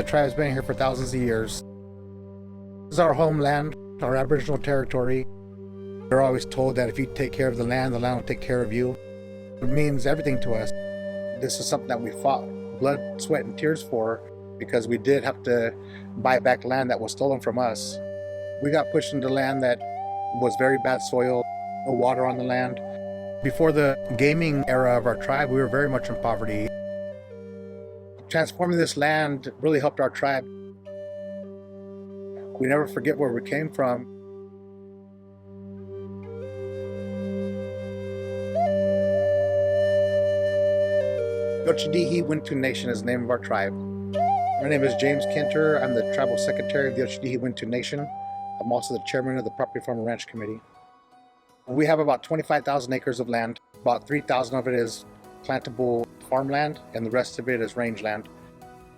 tribe's been here for thousands of years. This is our homeland, our Aboriginal territory. We're always told that if you take care of the land will take care of you. It means everything to us. This is something that we fought blood, sweat, and tears for, because we did have to buy back land that was stolen from us. We got pushed into land that was very bad soil, no water on the land. Before the gaming era of our tribe, we were very much in poverty. Transforming this land really helped our tribe. We never forget where we came from. Yocha Dehe Wintun Nation is the name of our tribe. My name is James Kenter. I'm the tribal secretary of the Yocha Dehe Wintun Nation. I'm also the chairman of the Property Farm and Ranch Committee. We have about 25,000 acres of land. About 3,000 of it is plantable farmland, and the rest of it is rangeland.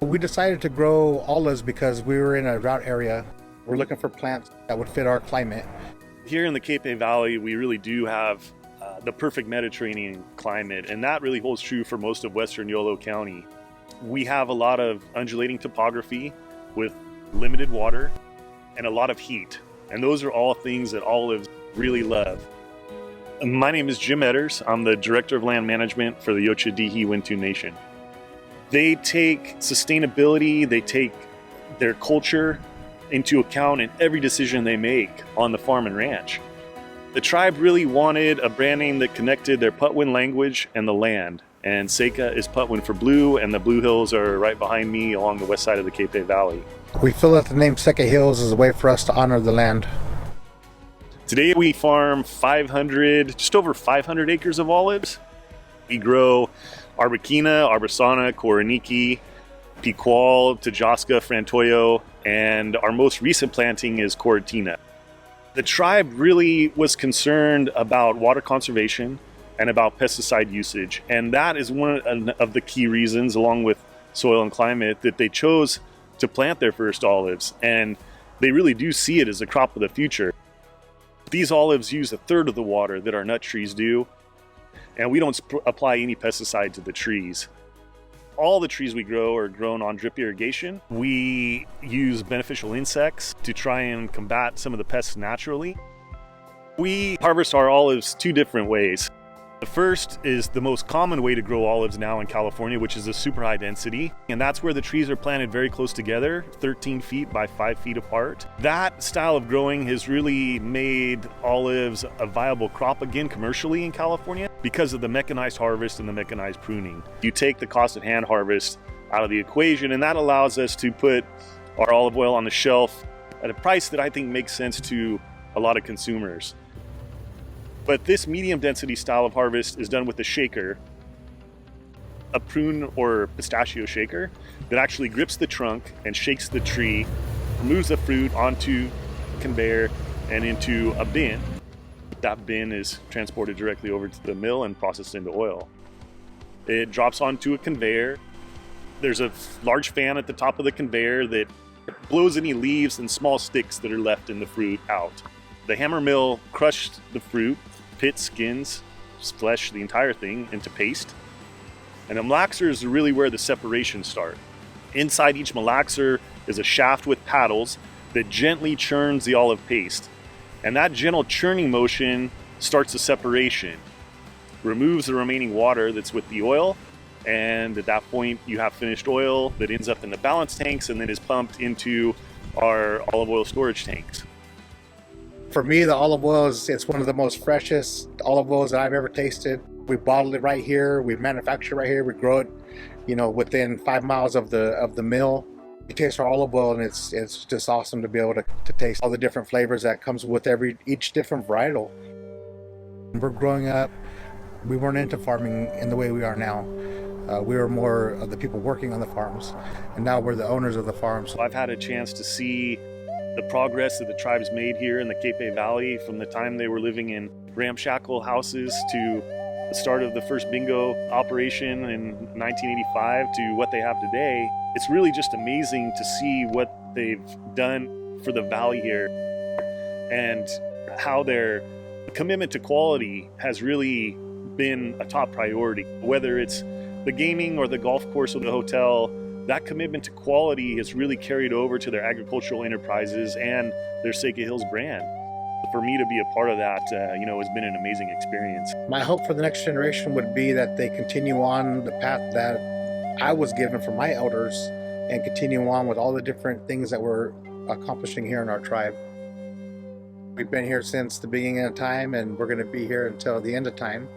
We decided to grow olives because we were in a drought area. We're looking for plants that would fit our climate. Here in the Cape May Valley, we really do have the perfect Mediterranean climate, and that really holds true for most of western Yolo County. We have a lot of undulating topography with limited water and a lot of heat, and those are all things that olives really love. My name is Jim Edders. I'm the Director of Land Management for the Yocha Dehe Wintun Nation. They take sustainability, they take their culture into account in every decision they make on the farm and ranch. The tribe really wanted a brand name that connected their Patwin language and the land. And Séka is Patwin for blue, and the Blue Hills are right behind me along the west side of the Cape May Valley. We feel that the name Séka Hills is a way for us to honor the land. Today we farm just over 500 acres of olives. We grow Arbequina, Arbusana, Koroniki, Picual, Tajaska, Frantoio, and our most recent planting is Coritina. The tribe really was concerned about water conservation and about pesticide usage, and that is one of the key reasons, along with soil and climate, that they chose to plant their first olives, and they really do see it as a crop of the future. These olives use a third of the water that our nut trees do, and we don't apply any pesticide to the trees. All the trees we grow are grown on drip irrigation. We use beneficial insects to try and combat some of the pests naturally. We harvest our olives two different ways. The first is the most common way to grow olives now in California, which is a super high density. And that's where the trees are planted very close together, 13 feet by 5 feet apart. That style of growing has really made olives a viable crop again commercially in California because of the mechanized harvest and the mechanized pruning. You take the cost of hand harvest out of the equation, and that allows us to put our olive oil on the shelf at a price that I think makes sense to a lot of consumers. But this medium density style of harvest is done with a shaker, a prune or pistachio shaker that actually grips the trunk and shakes the tree, moves the fruit onto a conveyor and into a bin. That bin is transported directly over to the mill and processed into oil. It drops onto a conveyor. There's a large fan at the top of the conveyor that blows any leaves and small sticks that are left in the fruit out. The hammer mill crushed the fruit, pits, skins, flesh, the entire thing into paste. And a malaxer is really where the separations start. Inside each malaxer is a shaft with paddles that gently churns the olive paste. And that gentle churning motion starts the separation, removes the remaining water that's with the oil, and at that point you have finished oil that ends up in the balance tanks and then is pumped into our olive oil storage tanks. For me, the olive oil it's one of the most freshest olive oils that I've ever tasted. We bottle it right here, we manufacture it right here, we grow it, within 5 miles of the mill. You taste our olive oil, and it's just awesome to be able to taste all the different flavors that comes with each different varietal. When we're growing up, we weren't into farming in the way we are now. We were more of the people working on the farms, and now we're the owners of the farms. I've had a chance to see the progress that the tribe's made here in the Cape May Valley, from the time they were living in ramshackle houses to the start of the first bingo operation in 1985 to what they have today. It's really just amazing to see what they've done for the valley here and how their commitment to quality has really been a top priority. Whether it's the gaming or the golf course or the hotel, that commitment to quality has really carried over to their agricultural enterprises and their Séka Hills brand. For me to be a part of that, has been an amazing experience. My hope for the next generation would be that they continue on the path that I was given from my elders and continue on with all the different things that we're accomplishing here in our tribe. We've been here since the beginning of time, and we're going to be here until the end of time.